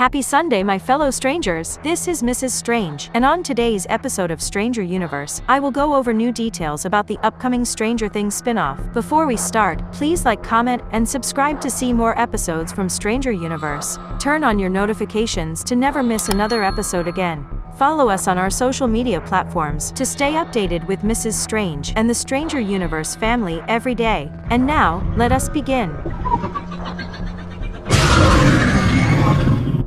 Happy Sunday, my fellow strangers. This is Mrs. Strange, and on today's episode of Stranger Universe, I will go over new details about the upcoming Stranger Things spin-off. Before we start, please like, comment, and subscribe to see more episodes from Stranger Universe. Turn on your notifications to never miss another episode again. Follow us on our social media platforms to stay updated with Mrs. Strange and the Stranger Universe family every day. And now, let us begin.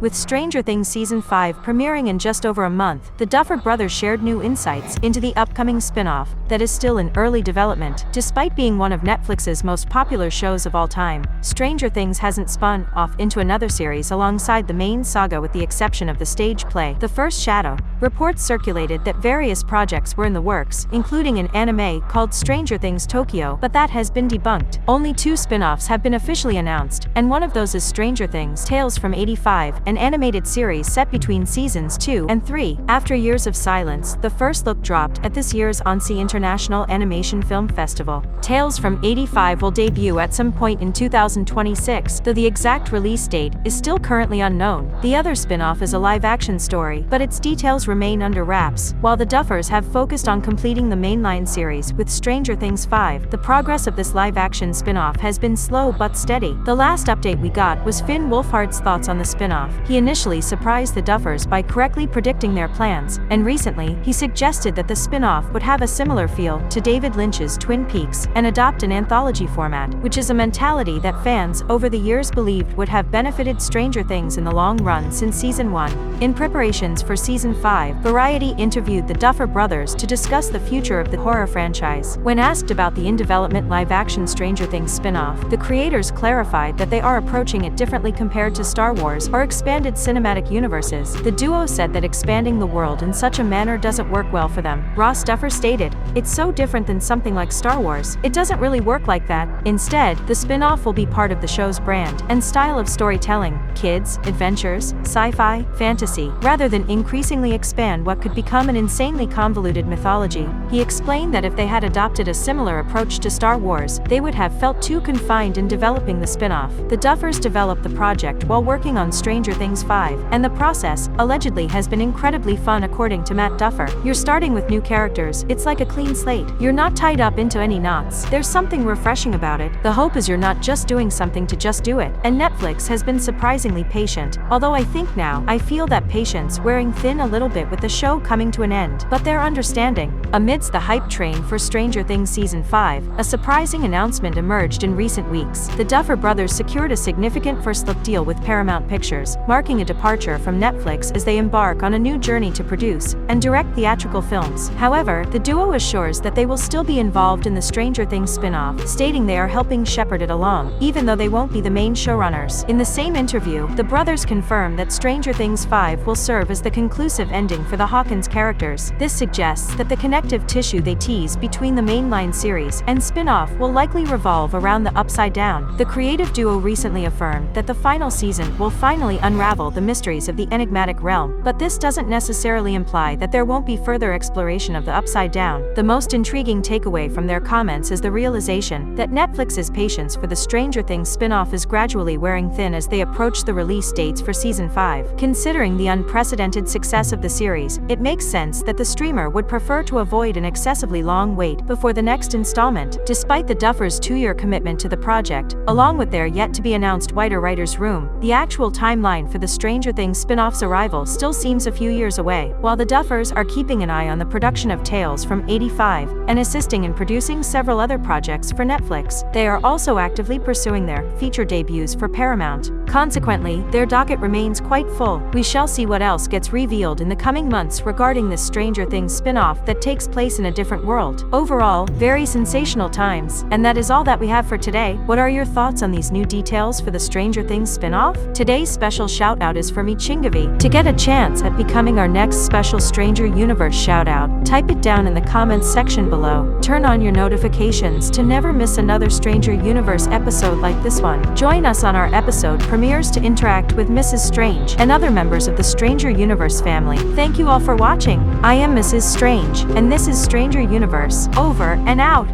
With Stranger Things Season 5 premiering in just over a month, the Duffer brothers shared new insights into the upcoming spin-off that is still in early development. Despite being one of Netflix's most popular shows of all time, Stranger Things hasn't spun off into another series alongside the main saga with the exception of the stage play The First Shadow. Reports circulated that various projects were in the works, including an anime called Stranger Things Tokyo, but that has been debunked. Only 2 spin-offs have been officially announced, and one of those is Stranger Things Tales from 85, an animated series set between seasons 2 and 3. After years of silence, the first look dropped at this year's Annecy International Animation Film Festival. Tales from 85 will debut at some point in 2026, though the exact release date is still currently unknown. The other spin-off is a live-action story, but its details remain under wraps. While the Duffers have focused on completing the mainline series with Stranger Things 5, the progress of this live-action spin-off has been slow but steady. The last update we got was Finn Wolfhard's thoughts on the spin-off. He initially surprised the Duffers by correctly predicting their plans, and recently, he suggested that the spin-off would have a similar feel to David Lynch's Twin Peaks and adopt an anthology format, which is a mentality that fans over the years believed would have benefited Stranger Things in the long run since Season 1. In preparations for Season 5, Variety interviewed the Duffer brothers to discuss the future of the horror franchise. When asked about the in-development live-action Stranger Things spin-off, the creators clarified that they are approaching it differently compared to Star Wars or expanded cinematic universes. The duo said that expanding the world in such a manner doesn't work well for them. Ross Duffer stated, "It's so different than something like Star Wars. It doesn't really work like that. Instead, the spin-off will be part of the show's brand and style of storytelling, kids, adventures, sci-fi, fantasy, rather than increasingly expand what could become an insanely convoluted mythology." He explained that if they had adopted a similar approach to Star Wars, they would have felt too confined in developing the spin-off. The Duffers developed the project while working on Stranger Things 5, and the process, allegedly, has been incredibly fun according to Matt Duffer. "You're starting with new characters, it's like a clean slate. You're not tied up into any knots. There's something refreshing about it. The hope is you're not just doing something to just do it." And Netflix has been surprisingly patient, although I think now, I feel that patience wearing thin a little bit with the show coming to an end. But they're understanding. Amidst the hype train for Stranger Things Season 5, a surprising announcement emerged in recent weeks. The Duffer brothers secured a significant first-look deal with Paramount Pictures, marking a departure from Netflix as they embark on a new journey to produce and direct theatrical films. However, the duo assures that they will still be involved in the Stranger Things spin-off, stating they are helping shepherd it along, even though they won't be the main showrunners. In the same interview, the brothers confirmed that Stranger Things 5 will serve as the conclusive ending for the Hawkins characters. This suggests that the connective tissue they tease between the mainline series and spin-off will likely revolve around the Upside Down. The creative duo recently affirmed that the final season will finally unravel the mysteries of the enigmatic realm, but this doesn't necessarily imply that there won't be further exploration of the Upside Down. The most intriguing takeaway from their comments is the realization that Netflix's patience for the Stranger Things spin-off is gradually wearing thin as they approach the release dates for Season 5. Considering the unprecedented success of the series, it makes sense that the streamer would prefer to avoid an excessively long wait before the next installment. Despite the Duffers' 2-year commitment to the project, along with their yet-to-be-announced wider writer's room, the actual timeline for the Stranger Things spin-off's arrival still seems a few years away. While the Duffers are keeping an eye on the production of Tales from 85 and assisting in producing several other projects for Netflix, they are also actively pursuing their feature debuts for Paramount. Consequently, their docket remains quite full. We shall see what else gets revealed in the coming months regarding this Stranger Things spin-off that takes place in a different world. Overall, very sensational times. And that is all that we have for today. What are your thoughts on these new details for the Stranger Things spin-off? Today's special shout-out is for Chingavi. To get a chance at becoming our next special Stranger Universe shout-out, type it down in the comments section below. Turn on your notifications to never miss another Stranger Universe episode like this one. Join us on our episode premieres to interact with Mrs. Strange and other members of the Stranger Universe family. Thank you all for watching. I am Mrs. Strange, and this is Stranger Universe. Over and out.